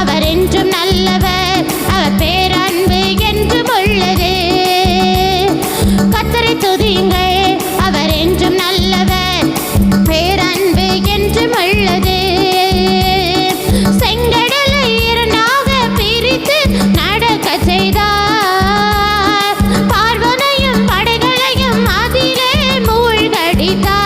அவர் என்றும் நல்லவர், அவர் பேரன்பு என்றும் உள்ளது. கர்த்தரை துதியுங்கள், அவர் என்றும் நல்லவர், பேரன்பு என்றும் உள்ளது. செங்கடலை இரண்டாக பிரித்து நடக்க செய்தார், பார்வனையும் படைகளையும் அதிலே மூழ்கடித்தார்.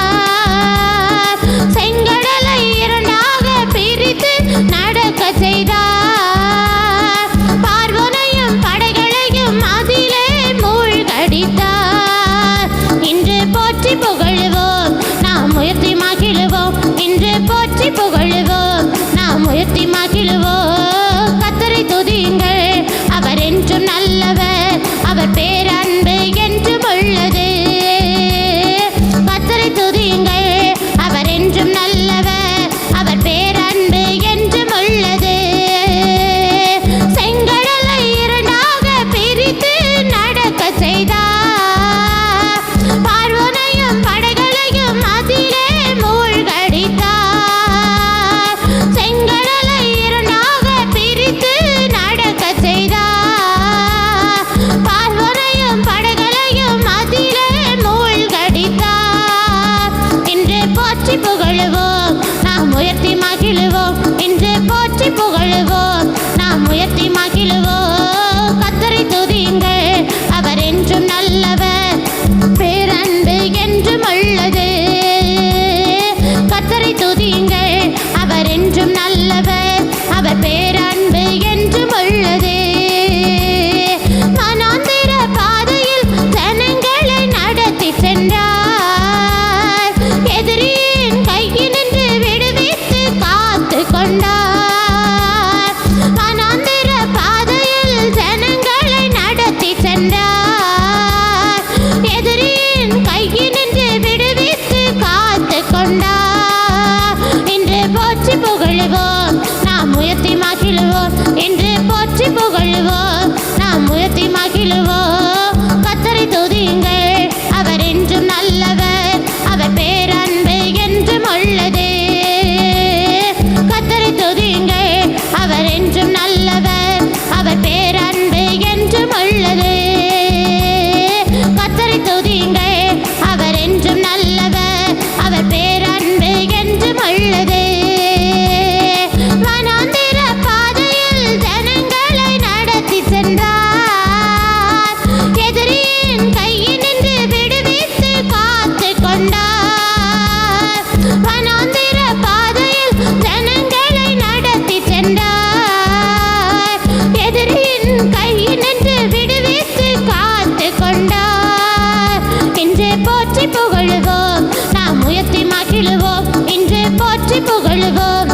செங்கடலை இரண்டாக பிரித்து நடக்க செய்தார், பார்வனையும் படைகளையும் அதிலே மூழ்கடித்தார். இன்று போற்றி புகழுவோம், நாம் உயர்த்தி மகிழுவோம். இன்று போற்றி புகழுவோம், நாம் உயர்த்தி மகிழுவோம். கர்த்தரை துதியுங்கள், அவர் என்றும் நல்லவர், அவர் பேரன்பு என்றும் உள்ளது. கர்த்தரை துதியுங்கள், அவர் என்றும் நல்லவர், அவர் பேரன்பு என்றும் உள்ளது. செங்கடலை இரண்டாக பிரித்து நடக்க செய்தார், பார்வோனையும் படைகளையும் அதிலே மூழ்கடித்தார். செங்கடலை இரண்டாக பிரித்து நடக்க செய்தார், பார்வோனையும் படைகளையும் அதிலே மூழ்கடித்தார். இன்று போற்றி புகழுவோம், நாம் உயர்த்தி மகிழுவோம். இன்று போற்றி புகழுவோம், நாம் உயர்த்தி மகிழுவோம். கர்த்தரை துதியுங்கள், அவர் என்றும் நல்லவர், பேரன்பு என்றும் உள்ளது. கர்த்தரை துதியுங்கள், அவர் என்றும் நல்லவர், அவர் பேரன்பு என்றும் உள்ளது. வனாந்திர பாதையில் ஜனங்களை நடத்தி சென்றார், எதிரியின் கையினின்று விடுவித்து காத்து கொண்டார். வனாந்திர பாதையில் ஜனங்களை நடத்தி சென்றார், எதிரியின் கையினின்று விடுவித்து காத்து கொண்டார். இன்று போற்றி புகழுவோம், நாம் உயர்த்தி மகிழுவோம். இன்று போற்றி புகழுவோம், நாம் உயர்த்தி மகிழுவோம். கர்த்தரை துதியுங்கள், அவர் என்றும் நல்லவர், அவர் பேரன்பு என்றும் உள்ளது. கர்த்தரை துதியுங்கள், அவர் என்றும் நல்லவர், அவர் பேரன்பு என்றும் உள்ளது. கர்த்தரை துதியுங்கள், அவர் என்றும் நல்லவர், அவர் பேரன்பு என்றும் உள்ளது. வனாந்திர பாதையில் ஜனங்களை நடத்தி சென்றார், எதிரியின் கையினின்று விடுவித்து காத்து கொண்டார். வனாந்திர பாதையில் ஜனங்களை நடத்தி சென்றார், எதிரியின் கையினின்று விடுவித்து காத்து கொண்டார். இன்று போற்றி புகழுவோம், நாம் உயர்த்தி மகிழுவோம். இன்று போற்றி புகழுவோம்,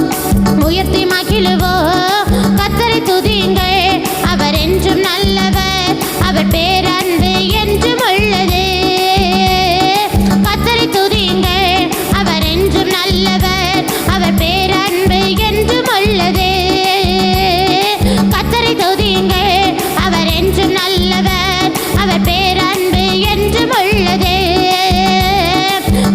உயர்த்தி மகிழுவோம். கர்த்தரை துதியுங்கள், அவர் என்றும் நல்லவர், அவர் பேரன்பு என்றும் உள்ளது. கர்த்தரை துதியுங்கள், அவர் என்றும் நல்லவர், அவர் பேரன்பு என்றும் உள்ளது. கர்த்தரை துதியுங்கள், அவர் என்றும் நல்லவர், அவர் பேரன்பு என்றும் உள்ளது.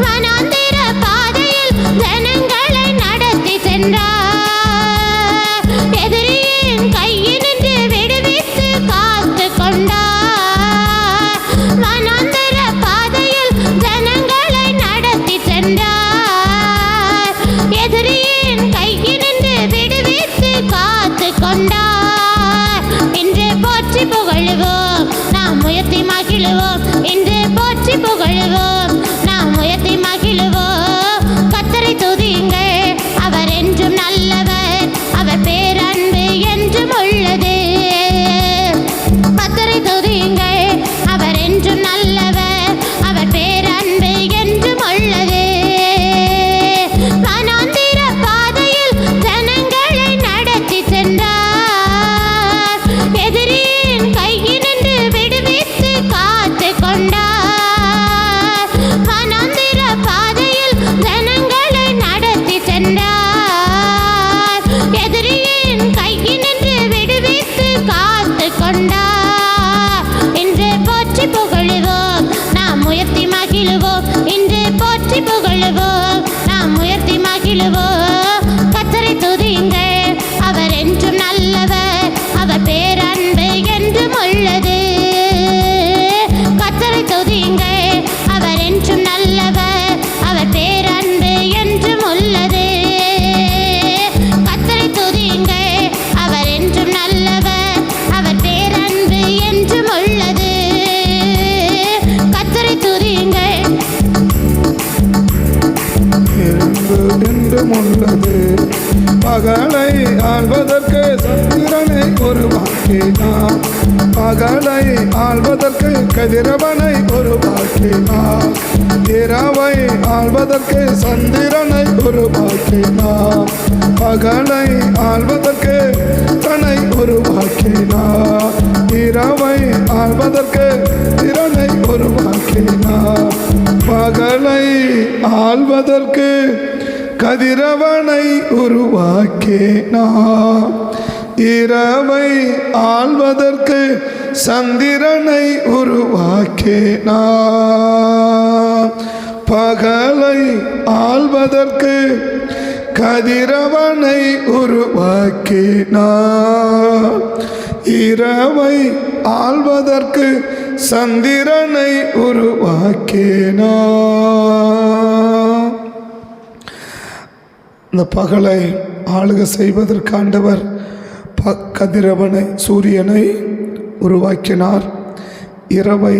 வனாந்திர பாதையில் ஜனங்களை நடத்தி சென்றார், எதிரியின் கையினின்று விடுவித்து காத்து கொண்டார். வனாந்திர பாதையில் ஜனங்களை நடத்தி சென்றார், எதிரியின் கையினின்று விடுவித்து காத்து கொண்டார். இன்று போற்றி புகழுவோம், நாம் உயர்த்தி மகிழுவோம். இன்று போற்றி புகழுவோம், நாம் உயர்த்தி மகிழுவோம். கர்த்தரை துதியுங்கள், அவர் என்றும் நல்லவர், அவர் பேரன்பு என்றும் உள்ளது. கர்த்தரை துதியுங்கள், அவர் என்றும் நல்லவர், அவர் பேரன்பு என்றும் உள்ளது. வனாந்திர பாதையில் ஜனங்களை நடத்தி சென்றார், எதிரியின் கையினின்று விடுவித்து காத்து கொண்டார். வனாந்திர பகலை ஆள்வதற்கு சந்திரனை உருவாக்கினார். பகலை ஆள்வதற்கு கதிரவனை உருவாக்கினார். இரவை ஆள்வதற்கு சந்திரனை உருவாக்கினார். பகலை ஆள்வதற்கு தன்னை உருவாக்கினார். இரவை ஆள்வதற்கு திறனை உருவாக்கினார். பகலை ஆள்வதற்கு கதிரவனை உருவாக்கினார். இரவை ஆள்வதற்கு சந்திரனை உருவாக்கினார். பகலை ஆள்வதற்கு கதிரவனை உருவாக்கினார். இரவை ஆள்வதற்கு சந்திரனை உருவாக்கினார். இந்த பகலை ஆளுக செய்வதற்கு ஆண்டவர் கதிரவனை சூரியனை உருவாக்கினார். இரவை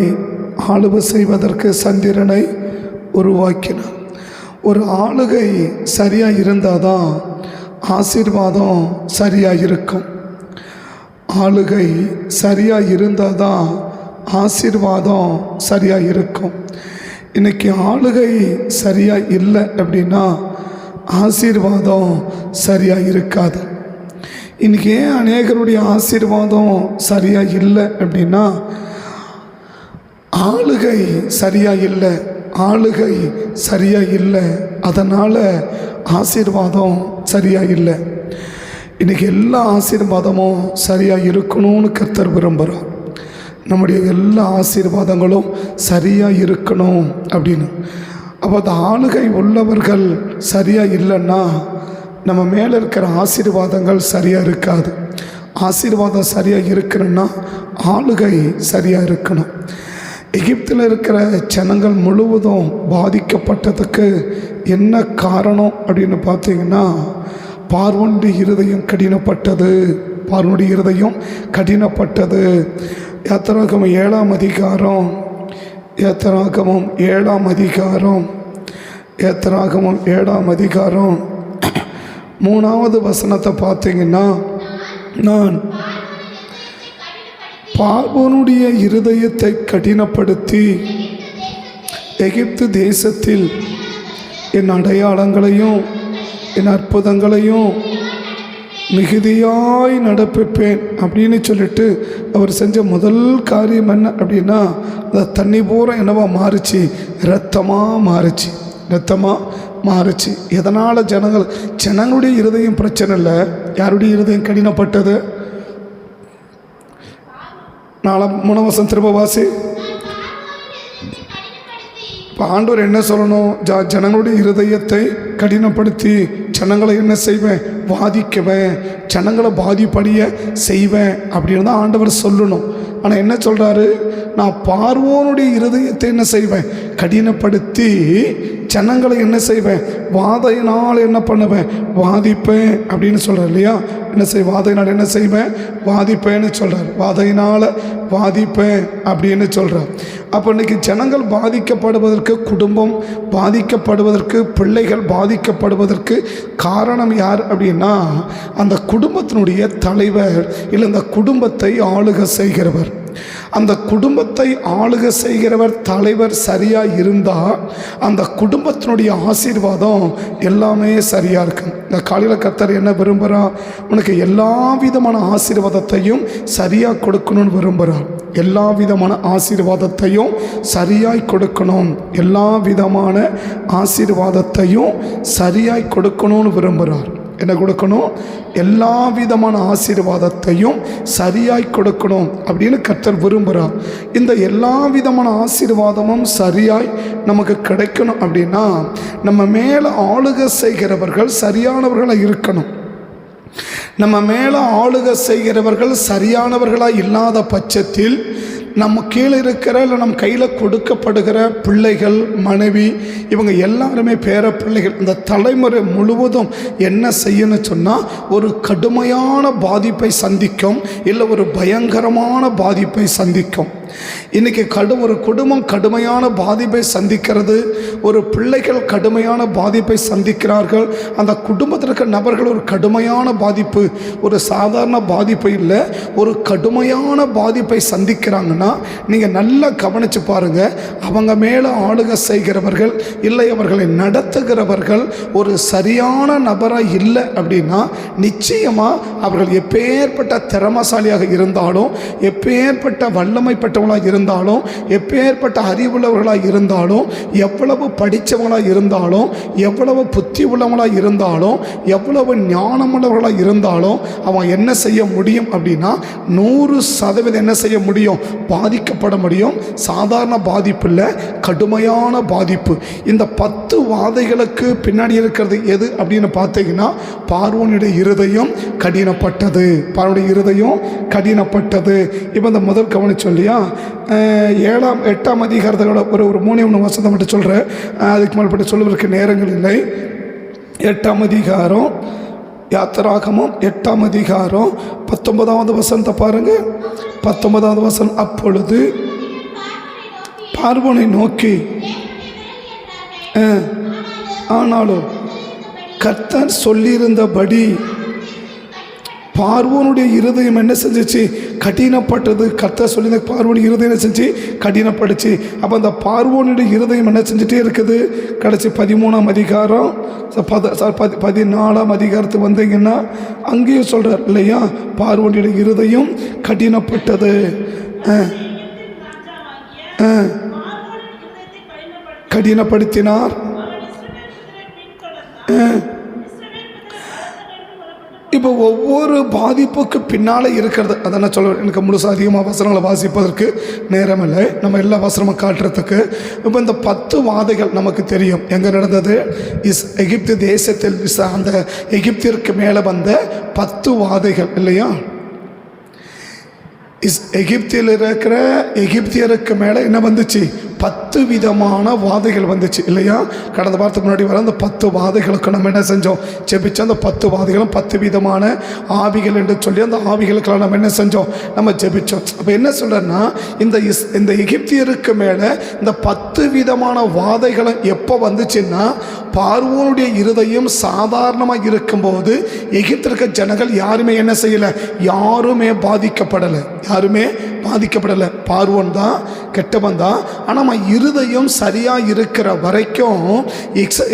ஆளுகை செய்வதற்கு சந்திரனை உருவாக்கினார். ஒரு ஆளுகை சரியாக இருந்தால் தான் ஆசீர்வாதம் சரியாக இருக்கும். ஆளுகை சரியாக இருந்தால் தான் ஆசீர்வாதம் சரியாக இருக்கும். இன்றைக்கி ஆளுகை சரியாக இல்லை அப்படின்னா ஆசீர்வாதம் சரியாக இருக்காது. இன்றைக்கி ஏன் அநேகருடைய ஆசீர்வாதம் சரியாக இல்லை அப்படின்னா ஆளுகை சரியாக இல்லை, ஆளுகை சரியாக இல்லை, அதனால் ஆசீர்வாதம் சரியாக இல்லை. இன்றைக்கி எல்லா ஆசீர்வாதமும் சரியாக இருக்கணும்னு கர்த்தர் விரும்புகிறார். நம்முடைய எல்லா ஆசீர்வாதங்களும் சரியாக இருக்கணும் அப்படின்னு. அப்போ அந்த ஆளுகை உள்ளவர்கள் சரியாக இல்லைன்னா நம்ம மேலே இருக்கிற ஆசீர்வாதங்கள் சரியாக இருக்காது. ஆசீர்வாதம் சரியாக இருக்கணும்னா ஆளுகை சரியாக இருக்கணும். எகிப்தில் இருக்கிற ஜனங்கள் முழுவதும் பாதிக்கப்பட்டதுக்கு என்ன காரணம் அப்படின்னு பார்த்தீங்கன்னா பார்வோனுடைய இருதயம் கடினப்பட்டது. பார்வோனுடைய இருதயம் கடினப்பட்டது. யாத்திராகமம் 7ஆம் அதிகாரம், யாத்திராகமம் 7ஆம் அதிகாரம், யாத்திராகமம் 7ஆம் அதிகாரம் 3வது வசனத்தை பார்த்தீங்கன்னா, நான் பார்வோனுடைய இருதயத்தை கடினப்படுத்தி எகிப்து தேசத்தில் என் அடையாளங்களையும் என் அற்புதங்களையும் மிகுதியாய் நடப்பிப்பேன் அப்படின்னு சொல்லிட்டு அவர் செஞ்ச முதல் காரியம் என்ன அப்படின்னா, அந்த தண்ணி பூரா என்னவா மாறுச்சு, இரத்தமாக மாறுச்சு, இரத்தமாக மாறுச்சு. எதனால் ஜனங்களுடைய இருதயம் பிரச்சனை இல்லை, யாருடைய இருதயம் கடினப்பட்டது? 3 வசனம் திரும்ப வாசி. இப்போ ஆண்டவர் என்ன சொல்லணும்? ஜனங்களுடைய இருதயத்தை கடினப்படுத்தி ஜனங்களை என்ன செய்வேன், வாதிக்குவேன், ஜனங்களை பாதிப்படைய செய்வேன் அப்படின்னு தான் ஆண்டவர் சொல்லணும். ஆனால் என்ன சொல்கிறாரு, நான் பார்வோனுடைய இருதயத்தை என்ன செய்வேன், கடினப்படுத்தி ஜனங்களை என்ன செய்வேன், வாதையினால் என்ன பண்ணுவேன், வாதிப்பேன் அப்படின்னு சொல்கிறார் இல்லையா? என்ன வாதையினால் என்ன செய்வேன், வாதிப்பேன்னு சொல்கிறார். வாதையினால் வாதிப்பேன் அப்படின்னு சொல்கிறார். அப்போ இன்றைக்கி ஜனங்கள் பாதிக்கப்படுவதற்கு, குடும்பம் பாதிக்கப்படுவதற்கு, பிள்ளைகள் பாதிக்கப்படுவதற்கு காரணம் யார் அப்படின்னா அந்த குடும்பத்தினுடைய தலைவர், இல்லை அந்த குடும்பத்தை ஆளுகை செய்கிறவர். அந்த குடும்பத்தை ஆளுகை செய்கிறவர், தலைவர் சரியாக இருந்தால் அந்த குடும்பத்தினுடைய ஆசீர்வாதம் எல்லாமே சரியாக இருக்கும். இந்த காலையில் கர்த்தர் என்ன விரும்புகிறார், உனக்கு எல்லா விதமான ஆசீர்வாதத்தையும் சரியாக கொடுக்கணும்னு விரும்புகிறார். எல்லா விதமான ஆசீர்வாதத்தையும் சரியாய் கொடுக்கணும், எல்லா விதமான ஆசீர்வாதத்தையும் சரியாய் கொடுக்கணும்னு விரும்புகிறார். என்ன கொடுக்கணும், எல்லா விதமான ஆசீர்வாதத்தையும் சரியாய் கொடுக்கணும் அப்படின்னு கர்த்தர் விரும்புகிறார். இந்த எல்லா விதமான ஆசீர்வாதமும் சரியாய் நமக்கு கிடைக்கணும் அப்படின்னா நம்ம மேலே ஆளுகை செய்கிறவர்கள் சரியானவர்களாக இருக்கணும். நம்ம மேலே ஆளுகை செய்கிறவர்கள் சரியானவர்களாக இல்லாத பட்சத்தில் நம்ம கீழே இருக்கிற இல்லை நம்ம கையில் கொடுக்கப்படுகிற பிள்ளைகள், மனைவி, இவங்க எல்லாருமே பேர பிள்ளைகள், இந்த தலைமுறை முழுவதும் என்ன செய்யணும்னு சொன்னால் ஒரு கடுமையான பாதிப்பை சந்திக்கும், இல்லை ஒரு பயங்கரமான பாதிப்பை சந்திக்கும். இன்றைக்கி ஒரு குடும்பம் கடுமையான பாதிப்பை சந்திக்கிறது, ஒரு பிள்ளைகள் கடுமையான பாதிப்பை சந்திக்கிறார்கள். அந்த குடும்பத்தில் இருக்கிற நபர்கள் ஒரு கடுமையான பாதிப்பு, ஒரு சாதாரண பாதிப்பு இல்லை, ஒரு கடுமையான பாதிப்பை சந்திக்கிறாங்கன்னா நீங்கள் நல்லா கவனித்து பாருங்கள். அவங்க மேலே ஆளுகை செய்கிறவர்கள், இல்லை அவர்களை நடத்துகிறவர்கள் ஒரு சரியான நபராக இல்லை அப்படின்னா நிச்சயமாக அவர்கள் எப்பேற்பட்ட திறமசாலியாக இருந்தாலும், எப்பேற்பட்ட வல்லமை பெற்றவர்களாக இருந்தாலும், எப்பேற்பட்ட அறிவுள்ளவர்களாக இருந்தாலும், எவ்வளவு படித்தவங்களாக இருந்தாலும், எவ்வளவு புத்தி உள்ளவங்களாக இருந்தாலும், எவ்வளவு ஞானமுள்ளவர்களாக இருந்தாலும் அவன் என்ன செய்ய முடியும் அப்படின்னா 100% என்ன செய்ய முடியும்? பாதிக்கப்பட முடியும். சாதாரண பாதிப்பு இல்லை, கடுமையான பாதிப்பு. இந்த 10 வாதைகளுக்கு பின்னாடி இருக்கிறது எது அப்படின்னு பார்த்தீங்கன்னா பார்வோனுடைய இருதயம் கடினப்பட்டது. பார்வோனுடைய இருதயம் கடினப்பட்டது. இப்போ இந்த முதல் கவனிச்சோம் இல்லையா, 8ஆம் அதிகாரத்தோட ஒரு 3 வசனத்தை மட்டும் சொல்கிறேன், அதுக்கு மேற்பட்டு சொல்வதற்கு நேரங்கள் இல்லை. 8ஆம் அதிகாரம், யாத்திராகமம் 8ஆம் அதிகாரம் 19வது வசனத்தை பாருங்கள். 19வது வசனம், அப்பொழுது பார்வோனை நோக்கி, ஆனாலும் கர்த்தர் சொல்லியிருந்தபடி பார்வோனுடைய இருதயம் என்ன செஞ்சிச்சு? கடினப்பட்டது. கர்த்தர் சொல்லி பார்வோனுடைய இருதயம் என்ன செஞ்சு? கடினப்படுச்சு. அப்போ அந்த பார்வோனுடைய இருதயம் என்ன செஞ்சுட்டே இருக்குது? கடைசி 13ஆம் அதிகாரம் 14ஆம் அதிகாரத்துக்கு வந்தீங்கன்னா அங்கேயும் சொல்கிறார் இல்லையா, பார்வோனுடைய இருதயம் கடினப்பட்டது. கடினப்படுத்தினார். இப்போ ஒவ்வொரு பாதிப்புக்கு பின்னால் இருக்கிறது, அதை நான் சொல்ல எனக்கு முழுசாக அதிகமாக வசனங்களை வாசிப்பதற்கு நேரம் இல்லை, நம்ம எல்லா வசனமும் காட்டுறதுக்கு. இப்போ இந்த 10 வாதைகள் நமக்கு தெரியும் எங்கே நடந்தது? எகிப்து தேசத்தில் அந்த எகிப்திற்கு மேலே வந்த 10 வாதைகள் இல்லையா? எகிப்தில் இருக்கிற எகிப்தியருக்கு மேலே என்ன வந்துச்சு? 10 விதமான வாதைகள் வந்துச்சு இல்லையா? கடந்த வாரத்துக்கு முன்னாடி வர அந்த 10 வாதைகளுக்கு நம்ம என்ன செஞ்சோம்? ஜெபிச்சோம். அந்த 10 வாதைகளும் 10 விதமான ஆவிகள் என்று சொல்லி அந்த ஆவிகளுக்கெல்லாம் நம்ம என்ன செஞ்சோம்? நம்ம ஜெபிச்சோம். அப்போ என்ன சொல்கிறேன்னா, இந்த எகிப்தியருக்கு மேலே இந்த 10 விதமான வாதைகளும் எப்போ வந்துச்சுன்னா பார்வோனுடைய இருதயம் சாதாரணமாக இருக்கும்போது எகிப்திற்கு ஜனங்கள் யாருமே என்ன செய்யலை? யாருமே பாதிக்கப்படலை. யாருமே பாதிக்கப்படலை. பார்வோன் தான், கெட்டவன் தான். ஆனால் இருதயம் சரியாக இருக்கிற வரைக்கும்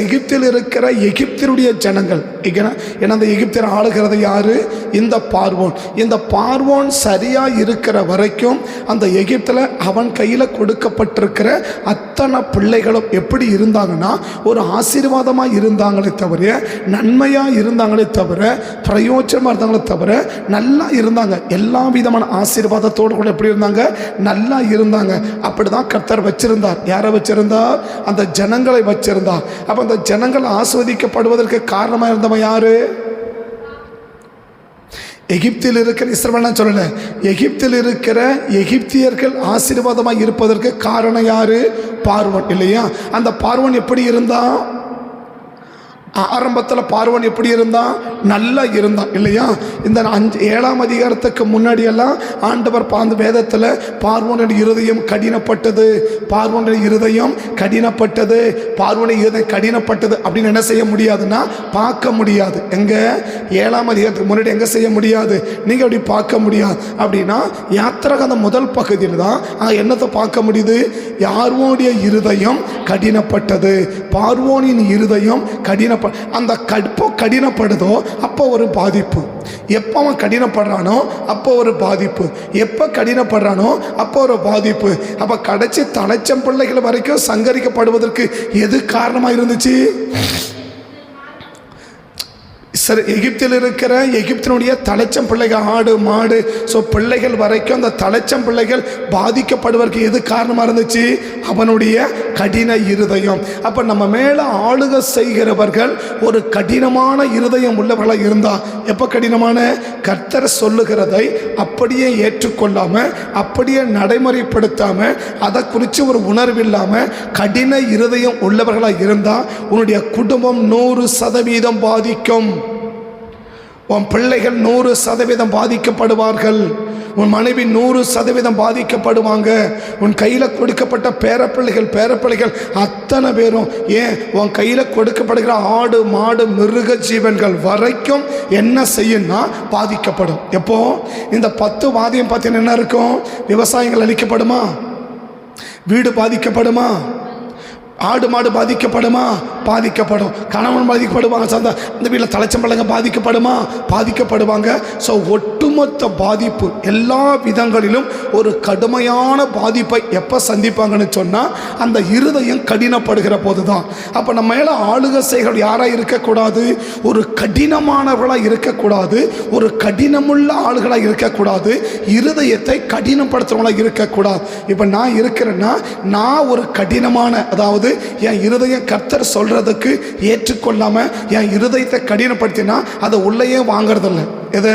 எகிப்தில் இருக்கிற எகிப்தியருடைய ஜனங்கள், ஏன்னா அந்த எகிப்தியர் ஆளுகிறது யாரு? இந்த பார்வோன். இந்த பார்வோன் சரியாக இருக்கிற வரைக்கும் அந்த எகிப்தில் அவன் கையில் கொடுக்கப்பட்டிருக்கிற அத்தனை பிள்ளைகளும் எப்படி இருந்தாங்கன்னா ஒரு ஆசீர்வாதமாக இருந்தாங்களே தவிர, நன்மையாக இருந்தாங்களே தவிர, பிரயோஜனமாக இருந்தாங்களே தவிர நல்லா இருந்தாங்க. எல்லா விதமான ஆசீர்வாதத்தோடு கூட எப்படி இருந்தாங்க? நல்லா இருந்தாங்க. அப்படிதான் கர்த்தர் வச்சிருந்தார். யாரை வச்சிருந்தார்? அந்த ஜனங்களை வச்சிருந்தார். அப்ப அந்த ஜனங்கள் ஆஸ்வதிக்கப்படுவதற்கு காரணமாக இருந்தவன் யாரு? எகிப்தில் இருக்கிற இஸ்ரவேல் சொல்லல, எகிப்தில் இருக்கிற எகிப்தியர்கள் ஆசீர்வாதமாக இருப்பதற்கு காரணம் யாரு? பார்வோன் இல்லையா? அந்த பார்வோன் எப்படி இருந்தான்? ஆரம்பத்தில் பார்வோன் எப்படி இருந்தான்? நல்லா இருந்தான் இல்லையா? இந்த 7ஆம் அதிகாரத்துக்கு முன்னாடியெல்லாம் ஆண்டவர் அந்த வேதத்தில் பார்வோனுடைய இருதயம் கடினப்பட்டது, பார்வோனுடைய இருதயம் கடினப்பட்டது, பார்வோனுடைய இருதயம் கடினப்பட்டது அப்படின்னு என்ன செய்ய முடியாதுன்னா பார்க்க முடியாது. எங்கே? 7ஆம் அதிகாரத்துக்கு முன்னாடி எங்கே செய்ய முடியாது? நீங்கள் அப்படி பார்க்க முடியாது. அப்படின்னா யாத்திராகமம் முதல் பகுதியில் தான் என்னத்தை பார்க்க முடியுது? பார்வோனுடைய இருதயம் கடினப்பட்டது, பார்வோனின் இருதயம் அந்த கடினப்படுதோ அப்போ ஒரு பாதிப்பு. எப்போ அவன் கடினப்படுறானோ அப்போ ஒரு பாதிப்பு. எப்போ கடினப்படுறானோ அப்போ ஒரு பாதிப்பு. அப்போ கடைசி தலைச்சம் பிள்ளைகள் வரைக்கும் சங்கரிக்கப்படுவதற்கு எது காரணமாக இருந்துச்சு? சரி, எகிப்தில் இருக்கிற எகிப்தினுடைய தலைச்சம் பிள்ளைகள், ஆடு மாடு, ஸோ பிள்ளைகள் வரைக்கும் அந்த தலைச்சம் பிள்ளைகள் பாதிக்கப்படுவதற்கு எது காரணமாக இருந்துச்சு? அவனுடைய கடின இருதயம். அப்போ நம்ம மேலே ஆளுகை செய்கிறவர்கள் ஒரு கடினமான இருதயம் உள்ளவர்களாக இருந்தால், எப்போ கடினமான? கர்த்தர் சொல்லுகிறதை அப்படியே ஏற்றுக்கொள்ளாமல், அப்படியே நடைமுறைப்படுத்தாமல், அதை குறித்து ஒரு உணர்வு இல்லாமல் கடின இருதயம் உள்ளவர்களாக இருந்தால் உன்னுடைய குடும்பம் 100% பாதிக்கும். உன் பிள்ளைகள் 100% பாதிக்கப்படுவார்கள். உன் மனைவி 100% பாதிக்கப்படுவாங்க. உன் கையில் கொடுக்கப்பட்ட பேரப்பிள்ளைகள் அத்தனை பேரும், ஏன் உன் கையில் கொடுக்கப்படுகிற ஆடு மாடு மிருக ஜீவன்கள் வரைக்கும் என்ன செய்யும்னா பாதிக்கப்படும். எப்போ இந்த 10 வாதியம் பார்த்தீங்கன்னா என்ன இருக்கும்? விவசாயங்கள் அழிக்கப்படுமா? வீடு பாதிக்கப்படுமா? ஆடு மாடு பாதிக்கப்படுமா? பாதிக்கப்படும். கணவன் பாதிக்கப்படுவாங்க. அந்த வீட்டில் தலைச்சம்பளங்க பாதிக்கப்படுமா? பாதிக்கப்படுவாங்க. ஸோ ஒட்டுமொத்த பாதிப்பு எல்லா விதங்களிலும் ஒரு கடுமையான பாதிப்பை எப்போ சந்திப்பாங்கன்னு சொன்னால் அந்த இருதயம் கடினப்படுகிற போது தான். அப்போ நம்ம மேலே ஆளுகை செய்கள் யாராக இருக்கக்கூடாது? ஒரு கடினமானவர்களாக இருக்கக்கூடாது, ஒரு கடினமுள்ள ஆளுகளாக இருக்கக்கூடாது, இருதயத்தை கடினப்படுத்துகிறவங்களாக இருக்கக்கூடாது. இப்போ நான் இருக்கிறேன்னா நான் ஒரு கடினமான, அதாவது என் இருதயம் கர்த்தர் சொல்றதுக்கு ஏற்றுக்கொள்ளாம என் இருதயத்தை கடினப்படுத்தினா அதை உள்ளேயே வாங்கறதில்லை. எதை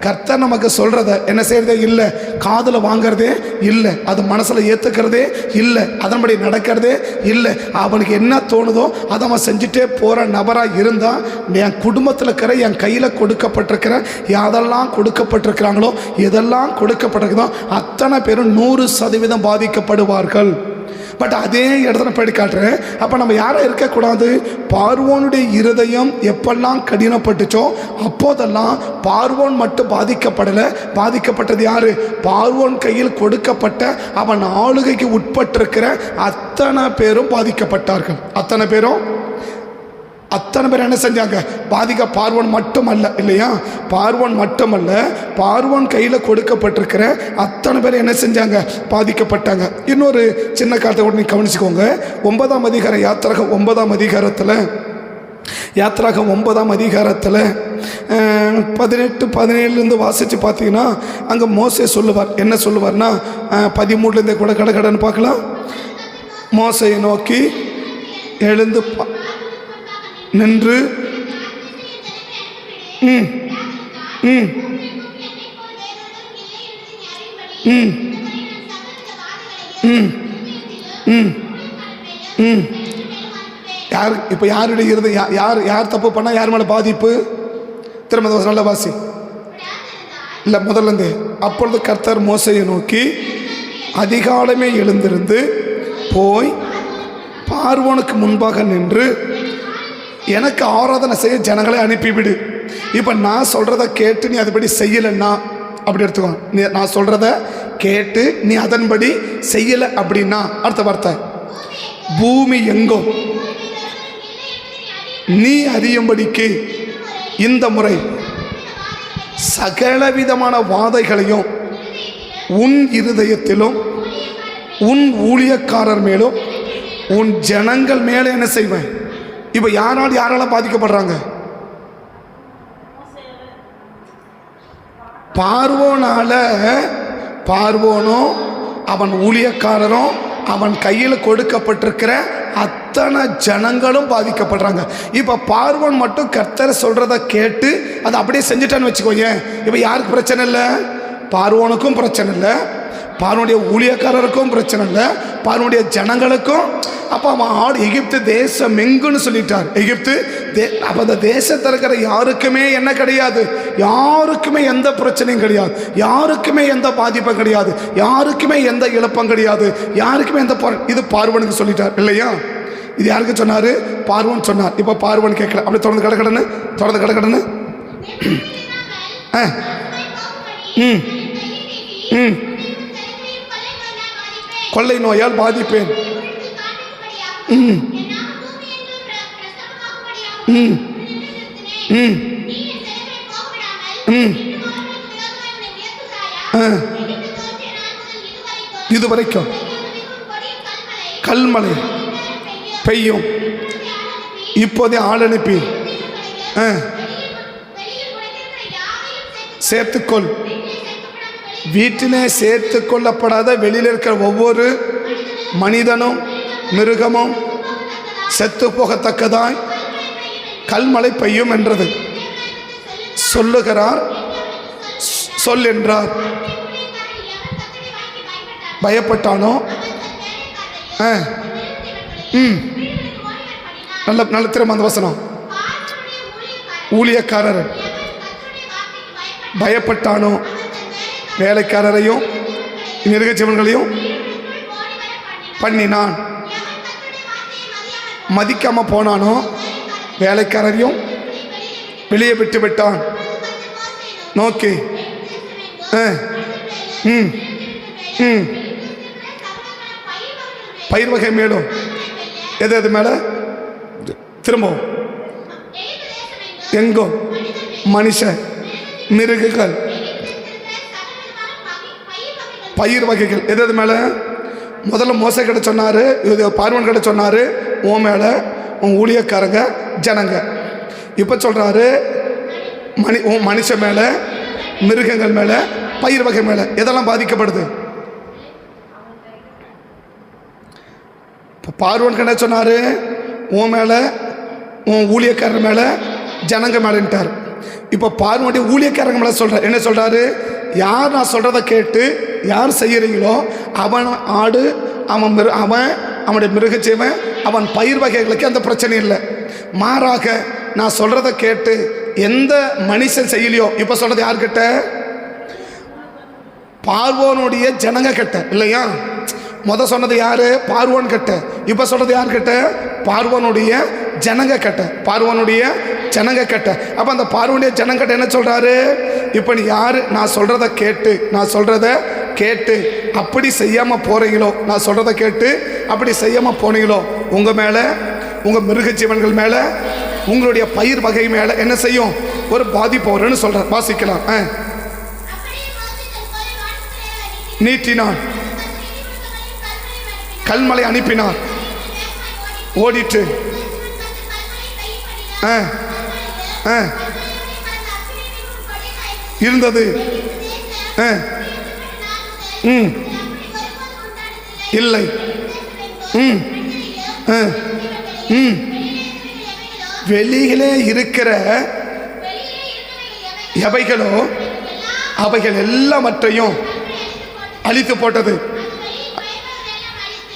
கர்த்தர் நமக்கு சொல்றத என்ன செய்யறதே இல்லை, காதுல வாங்கறதே இல்லை, அது மனசுல ஏத்துக்கிறதே இல்லை, அதன்படி நடக்கிறதே இல்லை. அவனுக்கு என்ன தோணுதோ அதை அவன் செஞ்சுட்டே போற நபரா இருந்தா, என் குடும்பத்தில் இருக்கிற என் கையில கொடுக்கப்பட்டிருக்கிற யாதெல்லாம் கொடுக்கப்பட்டிருக்கிறாங்களோ, எதெல்லாம் கொடுக்கப்பட்டிருக்குதோ அத்தனை பேரும் 100% பாதிக்கப்படுவார்கள். பட் அதே இடத்துல போய் காட்டுறேன். அப்போ நம்ம யாரும் இருக்கக்கூடாது? பார்வோனுடைய இருதயம் எப்பெல்லாம் கடினப்பட்டுச்சோ அப்போதெல்லாம் பார்வோன் மட்டும் பாதிக்கப்படலை. பாதிக்கப்பட்டது யாரு? பார்வோன் கையில் கொடுக்கப்பட்ட அவன் ஆளுகைக்கு உட்பட்டிருக்கிற அத்தனை பேரும் பாதிக்கப்பட்டார்கள். அத்தனை பேர் என்ன செஞ்சாங்க? பார்வோன் மட்டுமல்ல, இல்லையா? பார்வோன் மட்டுமல்ல, பார்வோன் கையில் கொடுக்கப்பட்டிருக்கிற அத்தனை பேர் என்ன செஞ்சாங்க? பாதிக்கப்பட்டாங்க. இன்னொரு சின்ன காலத்தை கூட நீங்கள் கவனிச்சுக்கோங்க. 9ஆம் அதிகாரம் யாத்திராகம் 9ஆம் அதிகாரத்தில் 18-17 வாசித்து பார்த்தீங்கன்னா அங்கே மோசே சொல்லுவார். என்ன சொல்லுவார்னா 13 கூட கடன்னு பார்க்கலாம். மோசையை நோக்கி எழுந்து நின்று யார் இப்போ யாருடைய இருதயம் யார் தப்பு பண்ணா யார் மேலே பாதிப்பு? திரும்ப நல்ல வாசி இல்லை முதல்ல. அப்பொழுது கர்த்தர் மோசையை நோக்கி அதிகாலமே எழுந்திருந்து போய் பார்வோனுக்கு முன்பாக நின்று எனக்கு ஆராதனை செய்ய ஜனங்களை அனுப்பிவிடு. இப்போ நான் சொல்கிறத கேட்டு நீ அதுபடி செய்யலைன்னா அப்படி எடுத்துக்கோ. நான் சொல்கிறத கேட்டு நீ அதன்படி செய்யலை அப்படின்னா அடுத்த வார்த்தை, பூமி எங்கும் நீ அறியும்படிக்கு இந்த முறை சகலவிதமான வாதைகளையும் உன் இருதயத்திலும் உன் ஊழியக்காரர் மேலும் உன் ஜனங்கள் மேலே என்ன செய்வேன்? இப்போ யாரால பாதிக்கப்படுறாங்க? பார்வோனும் அவன் ஊழியக்காரரும் அவன் கையில் கொடுக்கப்பட்டிருக்கிற அத்தனை ஜனங்களும் பாதிக்கப்படுறாங்க. இப்போ பார்வோன் மட்டும் கர்த்தர் சொல்றதை கேட்டு அதை அப்படியே செஞ்சுட்டான்னு வச்சுக்கோங்க. இப்போ யாருக்கு பிரச்சனை இல்லை? பார்வோனுக்கும் பிரச்சனை இல்லை, பார்வனுடைய ஊழியக்காரருக்கும் பிரச்சனை இல்லை, பார்வனுடைய ஜனங்களுக்கும். அப்போ அவன் எகிப்து தேசம் எங்குன்னு சொல்லிட்டார். எகிப்து அப்போ அந்த தேசத்தில் இருக்கிற யாருக்குமே என்ன கிடையாது? யாருக்குமே எந்த பிரச்சனையும் கிடையாது, யாருக்குமே எந்த பாதிப்பும் கிடையாது, யாருக்குமே எந்த இழப்பும் கிடையாது, யாருக்குமே எந்த இது பார்வனுக்கு சொல்லிட்டார் இல்லையா? இது யாருக்கு சொன்னார்? பார்வன் சொன்னார். இப்போ பார்வன் கேட்கல, அப்படி தொடர்ந்து கடக்கடன்னு கொள்ளை நோயால் பாதிப்பேன். இதுவரைக்கும் கல்மழை பெய்யும். இப்போதே ஆள் அனுப்பி சேர்த்துக்கொள். வீட்டிலே சேர்த்து கொள்ளப்படாத வெளியில் இருக்கிற ஒவ்வொரு மனிதனும் மிருகமும் செத்து போகத்தக்கதாய் கல்மழை பெய்யும் என்றது சொல்லுகிறார். சொல் என்றார். பயப்பட்டானோ? நல்ல நல்ல திரும்ப அந்த வசனம். ஊழியக்காரர் பயப்பட்டானோ? வேலைக்காரரையும் மிருக ஜீவன்களையும் பண்ணினான். மதிக்காம போனானோ? வேலைக்காரரையும் வெளியே விட்டு விட்டான். நோக்கி பயிர் வகை மேலும் எது எது மேல திரும்பவும் எங்கோ மனுஷ மிருகங்கள் பயிர் வகைகள் எது எது மேல? முதல்ல மோசை கிட்ட சொன்னாரு, இது பார்வன் கிட்ட சொன்னாரு, உன் மேல உன் ஊழியக்காரங்க ஜனங்க. இப்ப சொல்றாரு மனுஷ மேல மிருகங்கள் மேல பயிர் வகை மேல எதெல்லாம் பாதிக்கப்படுது? பார்வன் கிட்ட சொன்னாரு உன் மேல உன் ஊழியக்காரர் மேல ஜனங்க மேலன்ட்டார். இப்போ பார்வனுடைய ஊழியக்காரங்க மேல சொல்ற என்ன சொல்றாரு? யார் நான் சொல்றதை கேட்டு யார் செய்யறீங்களோ அவன் ஆடு, அவன் அவனுடைய மிருகஜீவன், அவன் பயிர் வகைகளுக்கு அந்த பிரச்சனை இல்லை. மாறாக நான் சொல்றதை கேட்டு எந்த மனுஷன் செய்யலையோ, இப்போ சொல்றது யார்கிட்ட? பார்வோனுடைய ஜனங்க கிட்ட இல்லையா? சொன்னது யாரு? பார்வோன் கிட்ட. இப்ப சொல்றது யார்கிட்ட? பார்வோனுடைய ஜனங்க கிட்ட. பார்வோனுடைய ஜனங்க கிட்ட. அப்ப அந்த பார்வோனுடைய ஜனங்கிட்ட என்ன சொல்றாரு? இப்ப நீ யாரு நான் சொல்றத கேட்டு அப்படி செய்யாம போறீங்களோ, நான் சொல்றத கேட்டு அப்படி செய்யாம போனீங்களோ, உங்க மேல உங்க மிருக ஜீவன்கள் மேல உங்களுடைய பயிர் வகை மேல என்ன செய்யும்? ஒரு பாதிப்பு வரும்னு சொல்ற. வாசிக்கலாம். நீட்டினான், கல்மலை அனுப்பினார், ஓடிட்டு இருந்தது. இல்லை. வெளியிலே இருக்கிற எவைகளோ அவைகள் எல்லாவற்றையும் அழித்து போட்டது.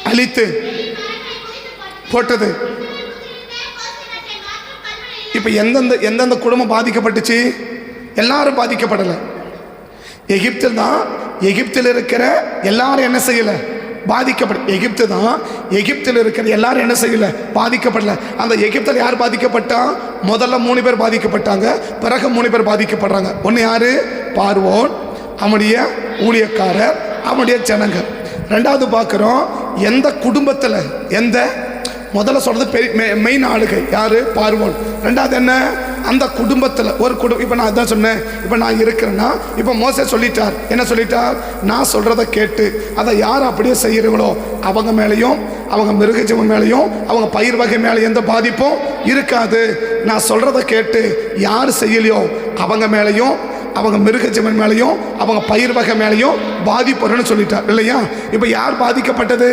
அழித்து போட்டது. இப்ப எந்தெந்த குடும்பம் பாதிக்கப்பட்டுச்சு? எல்லாரும் பாதிக்கப்படல. எகிப்தில் தான் எகிப்தில் இருக்கிற எல்லாரும் என்ன செய்யல? பாதிக்கப்பட. எகிப்து தான் எகிப்தில் இருக்கிற எல்லாரும் என்ன செய்யல? பாதிக்கப்படல. அந்த எகிப்தில் யார் பாதிக்கப்பட்டா? முதல்ல 3 பேர் பாதிக்கப்பட்டாங்க, பிறகு 3 பேர் பாதிக்கப்படுறாங்க. ஒன்று யாரு? பார்வோன், அவனுடைய ஊழியக்காரர், அவனுடைய ஜனங்க. ரெண்டாவது பார்க்குறோம், எந்த குடும்பத்தில் முதல்ல சொல்றது மெயின் ஆளுகை யாரு? பார்வோன். ரெண்டாவது என்ன? அந்த குடும்பத்தில் ஒரு குடும்பம். இப்போ நான் அதான் சொன்னேன், இப்போ நான் இருக்கிறேன்னா, இப்போ மோசே சொல்லிட்டார். என்ன சொல்லிட்டார்? நான் சொல்றதை கேட்டு அதை யார் அப்படியே செய்யறீங்களோ அவங்க மேலேயும், அவங்க மிருகஜீவன் மேலேயும், அவங்க பயிர் வகை மேலே எந்த பாதிப்பும் இருக்காது. நான் சொல்றதை கேட்டு யார் செய்யலையோ அவங்க மேலேயும், அவங்க மிருகஜீவன் மேலேயும், அவங்க பயிர் வகை மேலேயும் பாதிப்புன்னு சொல்லிட்டார் இல்லையா? இப்போ யார் பாதிக்கப்பட்டது?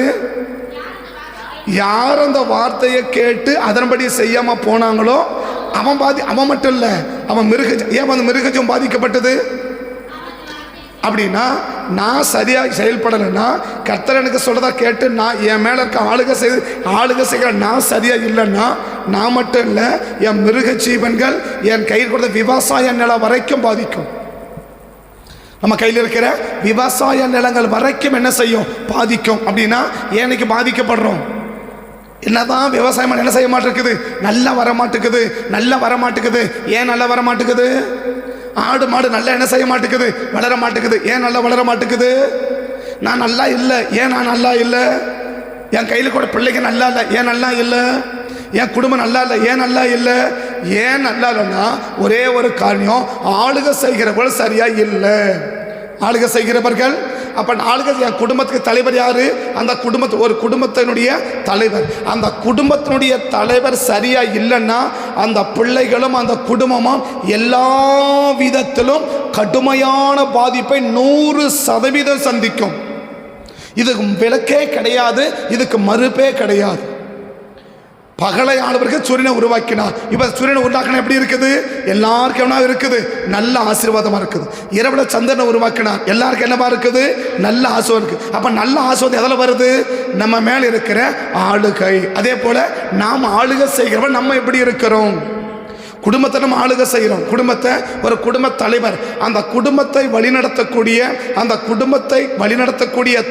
யார் அந்த வார்த்தையை கேட்டு அதன்படி செய்யாம போனாங்களோ அவன் மட்டும் இல்ல, அவன் ஏன் அந்த மிருகஜீவன் பாதிக்கப்பட்டது? அப்படின்னா நான் சரியாக செயல்படலைன்னா, கர்த்தர் எனக்கு சொல்றதா கேட்டு நான் என் மேல இருக்க ஆளுக செய்கிற நான் சரியா இல்லைன்னா, நான் மட்டும் இல்லை, என் மிருக ஜீவன்கள், என் கையில் கொடுத்த விவசாய நிலம் வரைக்கும் பாதிக்கும். நம்ம கையில் இருக்கிற விவசாய நிலங்கள் வரைக்கும் என்ன செய்யும்? பாதிக்கும். அப்படின்னா ஏனைக்கு பாதிக்கப்படுறோம்? என்னதான் விவசாயம் என்ன செய்ய மாட்டேங்குது? நல்லா வரமாட்டேங்குது. ஏன் நல்லா வர மாட்டேங்குது? ஆடு மாடு நல்லா என்ன செய்ய மாட்டேங்குது? வளர மாட்டேங்குது. ஏன் நல்லா வளர மாட்டேங்குது? நான் நல்லா இல்லை. ஏன் நான் நல்லா இல்லை? என் கையில் கூட பிள்ளைங்க நல்லா இல்லை. ஏன் நல்லா இல்லை? என் குடும்பம் நல்லா இல்லை. ஏன் நல்லா இல்லை? ஏன் நல்லா இல்லைன்னா ஒரே ஒரு காரணம், ஆளுக செய்கிறவர்கள் சரியா இல்லை. ஆளுக செய்கிறவர்கள் அப்போ ஆளுகை என் குடும்பத்துக்கு தலைவர் யாரு? அந்த ஒரு குடும்பத்தினுடைய தலைவர். அந்த குடும்பத்தினுடைய தலைவர் சரியா இல்லைன்னா அந்த பிள்ளைகளும் அந்த குடும்பமும் எல்லா விதத்திலும் கடுமையான பாதிப்பை 100% சந்திக்கும். இதுக்கு விளக்கே கிடையாது, இதுக்கு மறுப்பே கிடையாது. பகலை ஆனவர்கள் சூரியனை உருவாக்கினார். இப்ப சூரியனை உருவாக்கினா எப்படி இருக்குது? எல்லாருக்கும் என்ன இருக்குது? நல்ல ஆசீர்வாதமா இருக்குது. இரவுல சந்திரனை உருவாக்கினார். எல்லாருக்கும் என்னவா இருக்குது? நல்ல ஆசீர்வாதம் இருக்கு. அப்ப நல்ல ஆசீர்வாதம் எதில் வருது? நம்ம மேல இருக்கிற ஆளுகை. அதே போல நாம் ஆளுகை செய்கிறவன் நம்ம எப்படி இருக்கிறோம்? குடும்பத்தை நம்ம ஆளுகை செய்கிறோம். குடும்பத்தை ஒரு குடும்ப தலைவர், அந்த குடும்பத்தை வழிநடத்தக்கூடிய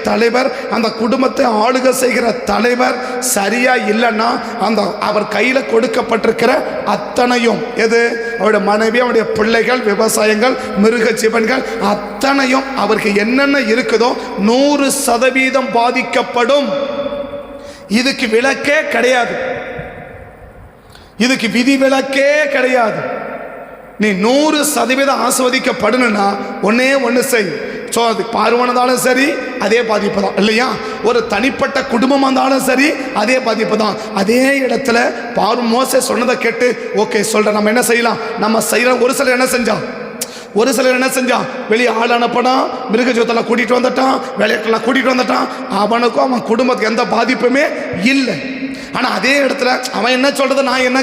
தலைவர், அந்த குடும்பத்தை ஆளுகை செய்கிற தலைவர் சரியா இல்லைன்னா அந்த அவர் கையில் கொடுக்கப்பட்டிருக்கிற அத்தனையும், எது? அவருடைய மனைவி, அவருடைய பிள்ளைகள், விவசாயங்கள், மிருக ஜீவன்கள் அத்தனையும் அவருக்கு என்னென்ன இருக்குதோ 100% பாதிக்கப்படும். இதுக்கு விலக்கே கிடையாது, இதுக்கு விதி விலக்கே கிடையாது. நீ 100% ஆஸ்வதிக்கப்படணும்னா ஒன்று செய். ஸோ அது பார்வனாலும் சரி அதே பாதிப்பு தான் இல்லையா? ஒரு தனிப்பட்ட குடும்பம் இருந்தாலும் சரி அதே பாதிப்பு தான். அதே இடத்துல மோசே சொன்னதை கேட்டு ஓகே சொல்கிறேன், நம்ம என்ன செய்யலாம்? நம்ம செய்யலாம். ஒரு சிலர் என்ன செஞ்சான்? வெளியே ஆள் அனுப்பினான், மிருக ஜீவத்தெல்லாம் கூட்டிகிட்டு வந்துட்டான், விளையாட்டெல்லாம் கூட்டிகிட்டு வந்துட்டான். அவனுக்கும் அவன் குடும்பத்துக்கு எந்த பாதிப்புமே இல்லை. ஆனால் அதே இடத்துல அவன் என்ன சொல்கிறது, நான் என்ன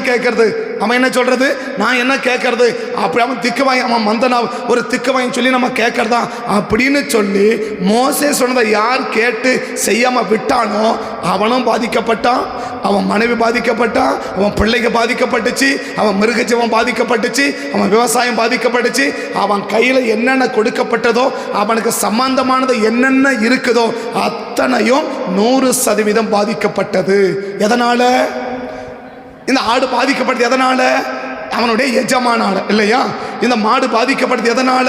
கேட்கறது? அப்படி அவன் திக்குவாய், அவன் மந்தனா ஒரு திக்குவாயின்னு சொல்லி நம்ம கேட்கறதா அப்படின்னு சொல்லி மோசே சொன்னதை யார் கேட்டு செய்யாமல் விட்டானோ அவனும் பாதிக்கப்பட்டான், அவன் மனைவி பாதிக்கப்பட்டான், அவன் பிள்ளைங்க பாதிக்கப்பட்டுச்சு, அவன் மிருகஜீவன் பாதிக்கப்பட்டுச்சு, அவன் விவசாயம் பாதிக்கப்பட்டுச்சு. அவன் கையில் என்னென்ன கொடுக்கப்பட்டதோ, அவனுக்கு சம்பந்தமானது என்னென்ன இருக்குதோ அத்தனையும் 100% பாதிக்கப்பட்டது. எதனால இந்த ஆடு பாதிக்கப்பட்டது? எதனால? அவனுடைய எஜமானால இல்லையா? இந்த மாடு பாதிக்கப்பட்டது எதனால?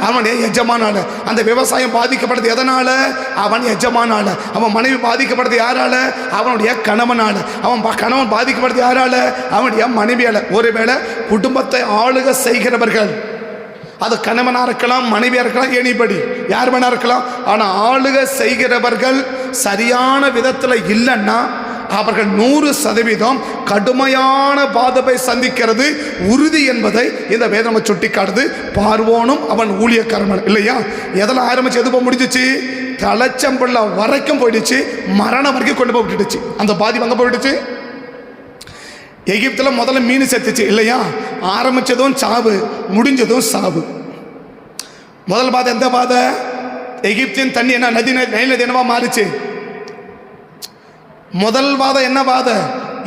அவனுடைய எஜமானால. அந்த விவசாயம் பாதிக்கப்பட்டது எதனால? அவன் எஜமானால. அவன் மனைவி பாதிக்கப்பட்டது யாரால? அவனுடைய கணவனால. கணவன் பாதிக்கப்பட்டது யாரால? அவனுடைய மனைவியால. ஒருவேளை குடும்பத்தை ஆளுகை செய்கிறவர்கள், அது கணவனாக இருக்கலாம், மனைவியாக இருக்கலாம், எனிபடி யார் வேணா இருக்கலாம். ஆனால் ஆளுகை செய்கிறவர்கள் சரியான விதத்தில் இல்லைன்னா அவர்கள் 100% கடுமையான பாதிப்பை சந்திக்கிறது உறுதி என்பதை இந்த வேதம் சுட்டி காட்டுது. பார்வோனும் அவன் ஊழியக்காரன் இல்லையா? எதில் ஆரம்பிச்சு எது போய் முடிஞ்சிச்சு? தலைச்சம்புள்ள வரைக்கும் போயிடுச்சு, மரணம் வரைக்கும் கொண்டு போய் விட்டுடுச்சு. அந்த பாதிப்பு அங்கே போயிடுச்சு. எகிப்தில் முதல்ல மீன் செத்துச்சு இல்லையா? ஆரம்பிச்சதும் சாவு, முடிஞ்சதும் சாவு. முதல் பாதை எந்த பாதை? எகிப்தின் தண்ணி என்ன நதி, நைல் நதி என்னவா மாறிச்சு? முதல் வாதம் என்ன வாதம்?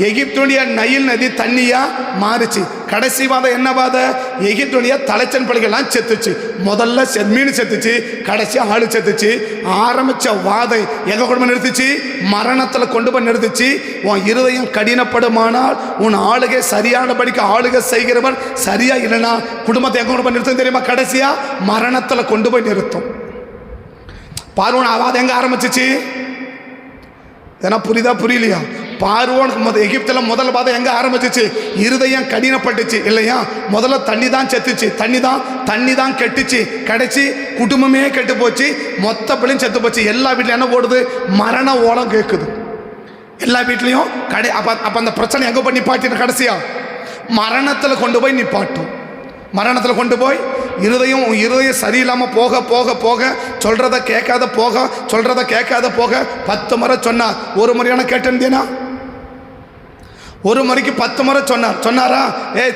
எகிப்துடைய நைல் நதி தண்ணியா மாறிச்சு. கடைசி வாதம் என்ன வாதம்? எகிப்துடைய தலைச்சன் பள்ளிகள்லாம் செத்துச்சு. முதல்ல மீன் செத்துச்சு, கடைசி ஆளு செத்துச்சு. ஆரம்பிச்ச வாதை எங்க கொண்டு போய் நிறுத்துச்சு? மரணத்தில் கொண்டு போய் நிறுத்துச்சு. உன் இருதயம் கடினப்படுமானால் உன் ஆளுகை சரியானபடிக்கு ஆளுகை செய்கிறவன் சரியா இல்லைன்னா குடும்பத்தை எங்க கொண்டு போய் நிறுத்தும் தெரியுமா? கடைசியா மரணத்தில் கொண்டு போய் நிறுத்தும். பார்வோன் வாதம் எங்க ஆரம்பிச்சிச்சு? ஏன்னா புரியலையா? பார்வோனுக்கு எகிப்தில் முதல் பாதம் எங்கே ஆரம்பிச்சிச்சு? இருதயம் கடினப்பட்டுச்சு இல்லையா? முதல்ல தண்ணி தான் செத்துச்சு, தண்ணி தான் கெட்டுச்சு. கடைசி குடும்பமே கெட்டு போச்சு, மொத்த பிள்ளையும் செத்து போச்சு. எல்லா வீட்லையும் என்ன ஓடுது? மரண ஓலம் கேட்குது எல்லா வீட்லேயும். அப்போ அந்த பிரச்சனை எங்கே போய் நிப்பாட்டின? கடைசியா மரணத்தில் கொண்டு போய் நிப்பாட்டும். மரணத்தில் கொண்டு போய் இருதயம் சரியில்லாமல் போக போக போக சொல்கிறத கேட்காத போக 10 முறை சொன்னார். ஒரு முறையான கேட்டேன்னா ஒரு முறைக்கு 10 முறை சொன்னாரா?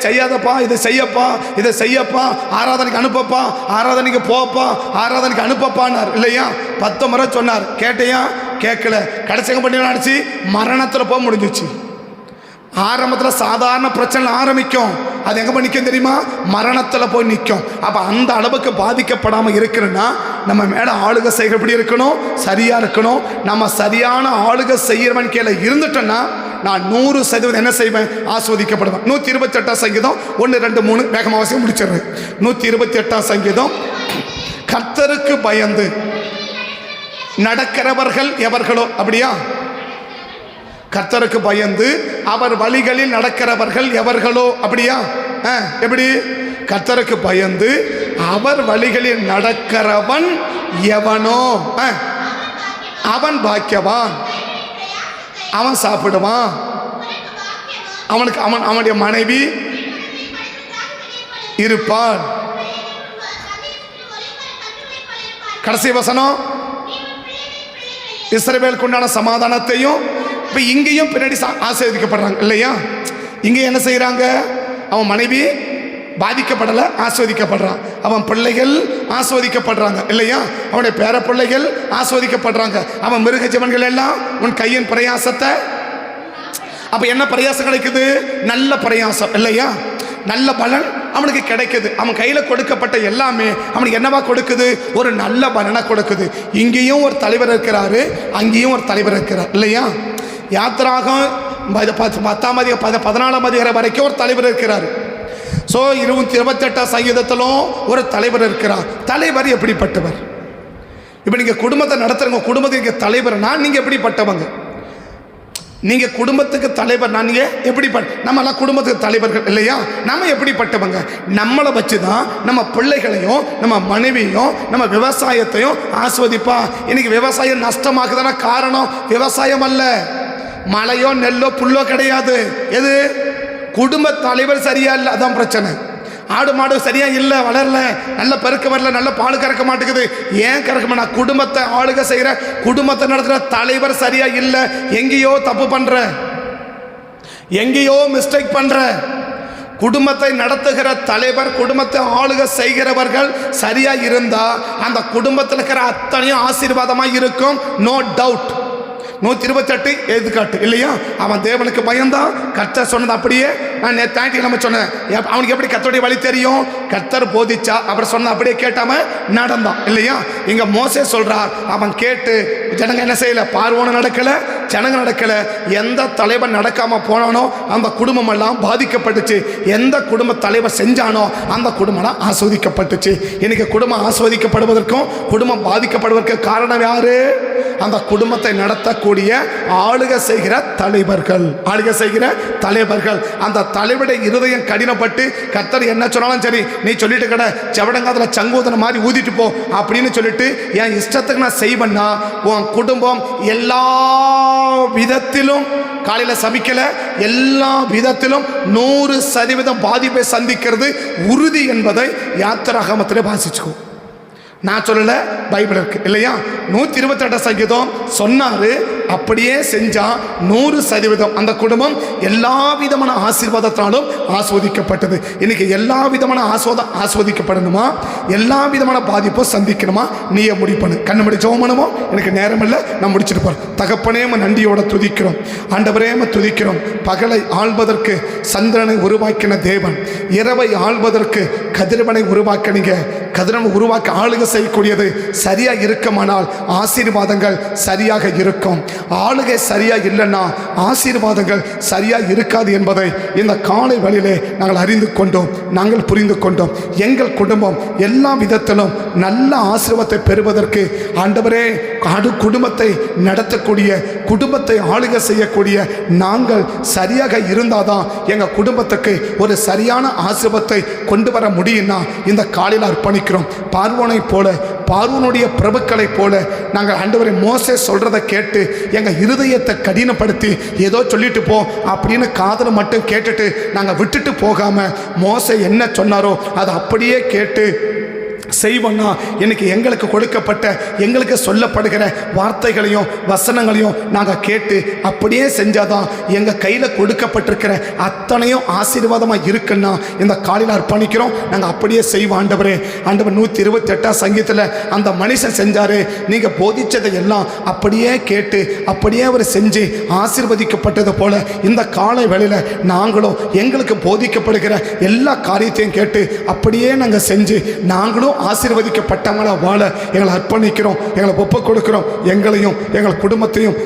செய்யாதப்பா, இதை செய்யப்பா, ஆராதனைக்கு அனுப்பப்பா, ஆராதனைக்கு போப்பா, ஆராதனைக்கு அனுப்பப்பான்னார் இல்லையா? 10 முறை சொன்னார். கேட்டையா? கேட்கல. கடைசி பண்ணி நினச்சி மரணத்தில் போக முடிஞ்சிச்சு. ஆரம்பத்தில் சாதாரண பிரச்சனை ஆரம்பிக்கும், அது எங்கே போய் நிற்கும் தெரியுமா? மரணத்தில் போய் நிற்கும். அப்போ அந்த அளவுக்கு பாதிக்கப்படாமல் இருக்கணும்னா நம்ம மேலே ஆளுகை செய்கிற எப்படி இருக்கணும்? சரியாக இருக்கணும். நம்ம சரியான ஆளுகை செய்கிறவன் கீழே இருந்துட்டோன்னா நான் 100% என்ன செய்வேன்? ஆஸ்வதிக்கப்படுவேன். 128 சங்கீதம் 1, 2, 3 வேகமாக அவசியம் முடிச்சிடுறேன். 128 சங்கீதம். கர்த்தருக்கு பயந்து நடக்கிறவர்கள் எவர்களோ, அப்படியா? கர்த்தருக்கு பயந்து அவர் வழிகளில் நடக்கிறவர்கள் எவர்களோ, அப்படியா? எப்படி? கர்த்தருக்கு பயந்து அவர் வழிகளில் நடக்கிறவன் எவனோ அவன் பாக்கியவான், அவன் சாப்பிடுவான், அவனுக்கு அவனுடைய மனைவி இருப்பான். கடைசி வசனம் இஸ்ரவேலுக்கு உண்டான சமாதானத்தையும். இப்போ இங்கேயும் பின்னாடி ஆசீர்வதிக்கப்படுறாங்க இல்லையா? இங்கே என்ன செய்கிறாங்க? அவன் மனைவி பாதிக்கப்படலை, ஆஸ்வதிக்கப்படுறான். அவன் பிள்ளைகள் ஆஸ்வதிக்கப்படுறாங்க இல்லையா? அவனுடைய பேர பிள்ளைகள் ஆஸ்வதிக்கப்படுறாங்க. அவன் மிருக ஜீவன்கள் எல்லாம் உன் கையின் பிரயாசத்தை. அப்போ என்ன பிரயாசம் கிடைக்குது? நல்ல பிரயாசம் இல்லையா? நல்ல பலன் அவனுக்கு கிடைக்குது. அவன் கையில் கொடுக்கப்பட்ட எல்லாமே அவனுக்கு என்னவா கொடுக்குது? ஒரு நல்ல பலனை கொடுக்குது. இங்கேயும் ஒரு தலைவர் இருக்கிறாரு, அங்கேயும் ஒரு தலைவர் இருக்கிறார் இல்லையா? யாத்திராகம் 10ஆம் அதிகாரம் 14ஆம் அதிகாரம் வரைக்கும் ஒரு தலைவர் இருக்கிறார். ஸோ 28ஆம் சங்கீதத்திலும் ஒரு தலைவர் இருக்கிறார். தலைவர் எப்படிப்பட்டவர்? இப்போ நீங்கள் குடும்பத்தை நடத்துறவங்க, குடும்பத்துக்கு தலைவர்னா நீங்கள் எப்படிப்பட்டவங்க? நீங்கள் குடும்பத்துக்கு தலைவர், நீங்கள் எப்படிப்பட்ட? நம்மளாம் குடும்பத்துக்கு தலைவர்கள் இல்லையா? நம்ம எப்படிப்பட்டவங்க? நம்மளை வச்சு தான் நம்ம பிள்ளைகளையும் நம்ம மனைவியும் நம்ம விவசாயத்தையும் ஆஸ்வதிப்பா. இன்னைக்கு விவசாயம் நஷ்டமாக்குதான காரணம் விவசாயம் அல்ல, மழையோ நெல்லோ புல்லோ கிடையாது. எது? குடும்ப தலைவர் சரியா இல்லை, அதான் பிரச்சனை. ஆடு மாடு சரியா இல்லை, வளரல, நல்ல பெருக்க வரல, நல்ல பால் கறக்க மாட்டேங்குது. ஏன் கறக்க மாட்டா? குடும்பத்தை ஆளுக செய்கிற, குடும்பத்தை நடத்துகிற தலைவர் சரியா இல்லை. எங்கேயோ தப்பு பண்ற, எங்கேயோ மிஸ்டேக் பண்ற. குடும்பத்தை நடத்துகிற தலைவர், குடும்பத்தை ஆளுக செய்கிறவர்கள் சரியா இருந்தா அந்த குடும்பத்தில் இருக்கிற அத்தனையும் ஆசீர்வாதமாக இருக்கும். No doubt. 128 எடுத்துக்காட்டு இல்லையா? அவன் தேவனுக்கு பயந்தான், கர்த்தர் சொன்னது அப்படியே. நான் ஞாயிற்றுக்கிழமை சொன்னேன், அவனுக்கு எப்படி கர்த்தருடைய வழி தெரியும்? கர்த்தர் போதிச்சா அவர் சொன்ன அப்படியே கேட்டாம நடந்தான் இல்லையா? இங்க மோசே சொல்றார், அவன் கேட்டு ஜனங்க என்ன செய்யல? பார்வோன நடக்கல, ஜனங்க நடக்கல. எந்த தலைவர் நடக்காம போனானோ அந்த குடும்பம் எல்லாம் பாதிக்கப்பட்டுச்சு. எந்த குடும்ப தலைவர் செஞ்சானோ அந்த குடும்பம் ஆஸ்வதிக்கப்பட்டுச்சு. இன்னைக்கு குடும்பம் ஆஸ்வதிக்கப்படுவதற்கும் குடும்பம் பாதிக்கப்படுவதற்கு காரணம் யாரு? அந்த குடும்பத்தை நடத்தக்கூடிய ஆளுக செய்கிற தலைவர்கள், ஆளுக செய்கிற தலைவர்கள். அந்த தலைவருடைய இருதயம் கடினப்பட்டு கர்த்தர் என்ன சொன்னாலும் சரி, நீ சொல்லிட்டு கடை செவடங்காதில் சங்கோதனை மாதிரி ஊதிட்டு போ அப்படின்னு சொல்லிட்டு என் இஷ்டத்துக்கு நான் செய்வேன்னா உன் குடும்பம் எல்லா விதத்திலும், காலையில் சபிக்கல, எல்லா விதத்திலும் 100% பாதிப்பை சந்திக்கிறது உறுதி என்பதை யாத்திராகமத்தில் வாசிச்சுக்கோ. நான் சொல்லல, பைபிள் இருக்கு இல்லையா? 128 சங்கீதம் சொன்னாரு, அப்படியே செஞ்சா 100% அந்த குடும்பம் எல்லா விதமான ஆசீர்வாதத்தாலும் ஆஸ்வதிக்கப்பட்டது. இன்னைக்கு எல்லா விதமான ஆஸ்வதிக்கப்படணுமா? எல்லா விதமான பாதிப்பும் சந்திக்கணுமா? நீயே முடிப்பண்ணு. கண்ணு முடி ஜெபம் பண்ணுவோம். எனக்கு நேரம் இல்லை, நான் முடிச்சுட்டு போறேன். தகப்பனே நன்றியோட துதிக்கிறோம், ஆண்டவரே துதிக்கிறோம். பகலை ஆள்வதற்கு சந்திரனை உருவாக்கின தேவன், இரவை ஆள்வதற்கு கதிரவனை உருவாக்கினீங்க. கதிரவனை உருவாக்க ஆளுக செய்யக்கூடியது சரியா இருக்குமானால் ஆசீர்வாதங்கள் சரியாக இருக்கும். ஆளுகை சரியா இல்லைன்னா ஆசீர்வாதங்கள் சரியா இருக்காது என்பதை இந்த காலை வேளையிலே நாங்கள் அறிந்து கொண்டோம், நாங்கள் புரிந்து கொண்டோம். எங்கள் குடும்பம் எல்லா விதத்திலும் நல்ல ஆசீர்வாதத்தை பெறுவதற்கு ஆண்டவரே, குடும்பத்தை நடத்தக்கூடிய, குடும்பத்தை ஆளுகை செய்யக்கூடிய நாங்கள் சரியாக இருந்தாதான் எங்கள் குடும்பத்துக்கு ஒரு சரியான ஆசீர்வாதத்தை கொண்டு வர முடியும்னா இந்த காலையில் அர்ப்பணிக்கிறோம். பார்வோனை போல, பார்வோனுடைய பிரபுக்களை போல நாங்கள் ஆண்டவரை மோசே சொல்றதை கேட்டு எங்கள் இருதயத்தை கடினப்படுத்தி ஏதோ சொல்லிட்டு போ அப்படின்னு காதில் மட்டும் கேட்டுட்டு நாங்கள் விட்டுட்டு போகாம மோசே என்ன சொன்னாரோ அதை அப்படியே கேட்டு செய்வோன்னா இன்னைக்கு எங்களுக்கு கொடுக்கப்பட்ட, எங்களுக்கு சொல்லப்படுகிற வார்த்தைகளையும் வசனங்களையும் நாங்கள் கேட்டு அப்படியே செஞ்சாதான் எங்கள் கையில் கொடுக்கப்பட்டிருக்கிற அத்தனையும் ஆசீர்வாதமாக இருக்குன்னா இந்த காலையில் அர்ப்பணிக்கிறோம். நாங்கள் அப்படியே செய்வோம். ஆண்டவரே, ஆண்டவர் 128 சங்கீதத்தில் அந்த மனுஷன் செஞ்சாரு. நீங்கள் போதிச்சதை எல்லாம் அப்படியே கேட்டு அப்படியே அவர் செஞ்சு ஆசீர்வதிக்கப்பட்டது போல இந்த காலை வேளையில் நாங்களும் எங்களுக்கு போதிக்கப்படுகிற எல்லா காரியத்தையும் கேட்டு அப்படியே நாங்கள் செஞ்சு நாங்களும் ஆசீர்வதிக்கப்பட்டவங்கள வாழ எங்களை அர்ப்பணிக்கிறோம், எங்களை ஒப்பு கொடுக்கிறோம். எங்களையும் எங்கள் குடும்பத்தையும்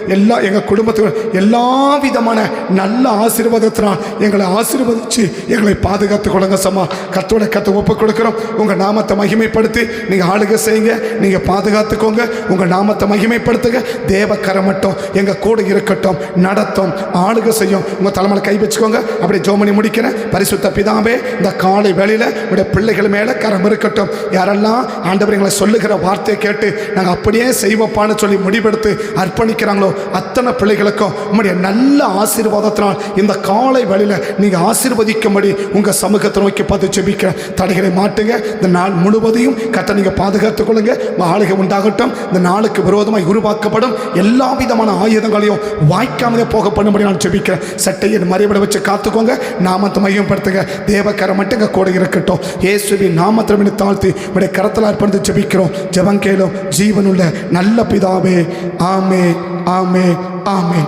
எங்கள் குடும்பத்தையும் எல்லா விதமான நல்ல ஆசீர்வாதத்தினால் எங்களை ஆசீர்வதிச்சு எங்களை பாதுகாத்துக் கொள்ளுங்க. சமா கத்தோட ஒப்பு கொடுக்கிறோம். உங்கள் நாமத்தை மகிமைப்படுத்தி நீங்கள் ஆளுகை செய்யுங்க, நீங்கள் பாதுகாத்துக்கோங்க, உங்கள் நாமத்தை மகிமைப்படுத்துங்க. தேவக்கரம் மட்டும் எங்கள் கூட இருக்கட்டும், நடத்தும், ஆளுகை செய்யும். உங்கள் தலைமையில் கை வச்சுக்கோங்க. அப்படி ஜோமணி முடிக்கிறேன். பரிசுத்த பிதாவே, இந்த காலை வேளையில் உடைய பிள்ளைகள் மேலே கரம் இருக்கட்டும். யாரெல்லாம் ஆண்டவர் எங்களை சொல்லுகிற வார்த்தையை கேட்டு நாங்கள் அப்படியே செய்வோப்பான்னு சொல்லி முடிவெடுத்து அர்ப்பணிக்கிறாங்களோ அத்தனை பிள்ளைகளுக்கும் உங்களுடைய நல்ல ஆசீர்வாதத்தினால் இந்த காலை வேளையில் நீங்கள் ஆசீர்வதிக்கும்படி உங்கள் சமூகத்தை நோக்கி பார்த்து ஜெபிக்கிறேன். தடைகளை மாட்டுங்க. இந்த நாள் முழுவதையும் கர்த்தர் நீங்கள் பாதுகாத்துக் கொள்ளுங்க. ஆளுகை உண்டாகட்டும். இந்த நாளுக்கு விரோதமாக உருவாக்கப்படும் எல்லா விதமான ஆயுதங்களையும் வாய்க்காமலே போக பண்ணும்படி நான் ஜெபிக்கிறேன். சட்டையை மறைவிட வச்சு காத்துக்கோங்க. நாமத்தை மையப்படுத்துங்க. தேவக்கரை மட்டும் கூட இருக்கட்டும். இயேசுவின் நாமத்தை தாழ்த்தி உடைய கரத்தில் அர்ப்பணித்து ஜெபிக்கிறோம். ஜெபம் கேளும் ஜீவனுள்ள நல்ல பிதாவே. ஆமே ஆமே ஆமே.